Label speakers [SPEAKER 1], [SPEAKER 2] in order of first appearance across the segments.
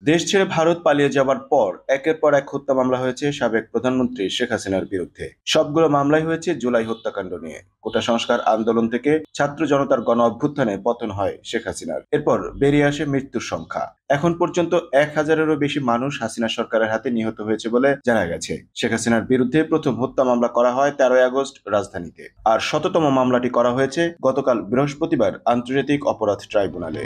[SPEAKER 1] দেশ ছেড়ে ভারত পালিয়ে যাবার পর একের পর এক হত্যা মামলা হয়েছে সাবেক প্রধানমন্ত্রী শেখ হাসিনার বিরুদ্ধে। সবগুলো মামলাই হয়েছে জুলাই হত্যাকাণ্ড নিয়ে। কোটা সংস্কার আন্দোলন থেকে ছাত্র জনতার গণ অভ্যুত্থানে পতন হয় শেখ হাসিনার। এরপর বেরিয়ে আসে মৃত্যুর সংখ্যা। এখন পর্যন্ত 1,000-এরও বেশি মানুষ হাসিনা সরকারের হাতে নিহত হয়েছে বলে জানা গেছে। শেখ হাসিনার বিরুদ্ধে প্রথম হত্যা মামলা করা হয় 13 আগস্ট রাজধানীতে, আর 100তম মামলাটি করা হয়েছে গতকাল বৃহস্পতিবার আন্তর্জাতিক অপরাধ ট্রাইব্যুনালে।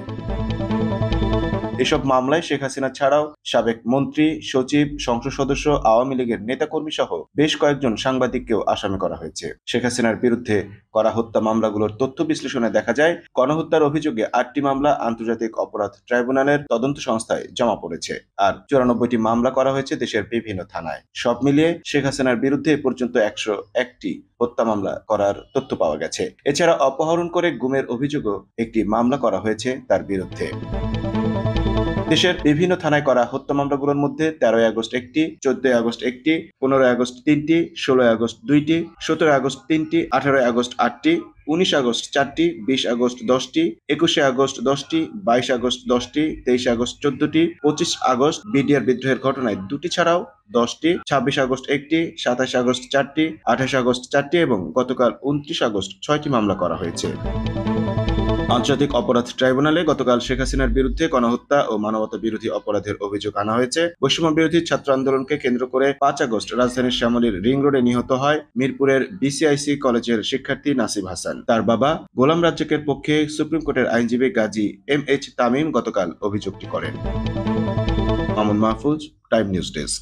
[SPEAKER 1] এসব মামলায় শেখ হাসিনা ছাড়াও সাবেক মন্ত্রী, সচিব, সংসদ সদস্য, আওয়ামী লীগের নেতাকর্মী সহ বেশ কয়েকজন সাংবাদিককেও আসামি করা হয়েছে। শেখ হাসিনার বিরুদ্ধে করা হত্যা মামলাগুলোর তথ্য বিশ্লেষণে দেখা যায়, গণহত্যার অভিযোগে 8টি মামলা আন্তর্জাতিক অপরাধ ট্রাইব্যুনালের তদন্ত সংস্থায় জমা পড়েছে, আর 94টি মামলা করা হয়েছে দেশের বিভিন্ন থানায়। সব মিলিয়ে শেখ হাসিনার বিরুদ্ধে এ পর্যন্ত 101টি হত্যা মামলা করার তথ্য পাওয়া গেছে। এছাড়া অপহরণ করে গুমের অভিযোগও একটি মামলা করা হয়েছে তার বিরুদ্ধে। দেশের বিভিন্ন থানায় করা হত্যা মামলাগুলোর মধ্যে 13 আগস্ট একটি, 14 আগস্ট একটি, 15 আগস্ট 3টি, 16 আগস্ট 2টি, 17 আগস্ট 3টি, 18 আগস্ট 8টি, 19 আগস্ট 4টি, 20 আগস্ট 10টি, 21 আগস্ট 10টি, 22 আগস্ট 10টি, 23 আগস্ট 14টি, 25 আগস্ট বিডিআর বিদ্রোহের ঘটনায় 2টি ছাড়াও 10টি, 26 আগস্ট 1টি, 27 আগস্ট 4টি, 28 আগস্ট 4টি এবং গতকাল 29 আগস্ট 6টি মামলা করা হয়েছে। আন্তর্জাতিক অপরাধ ট্রাইব্যুনালে গতকাল শেখ হাসিনার বিরুদ্ধে গণহত্যা ও মানবতা বিরোধী অপরাধের অভিযোগ আনা হয়েছে। বৈষম্য বিরোধী ছাত্র আন্দোলনকে কেন্দ্র করে 5 আগস্ট রাজধানীর শ্যামলীর রিং রোডে নিহত হয় মিরপুরের বিসিআইসি কলেজের শিক্ষার্থী নাসিব হাসান। তার বাবা গোলাম রাজ্জাকের পক্ষে সুপ্রিম কোর্টের আইনজীবী গাজী MH তামিম গতকাল অভিযোগটি করেন। Mamun Mahfuz, time news desk.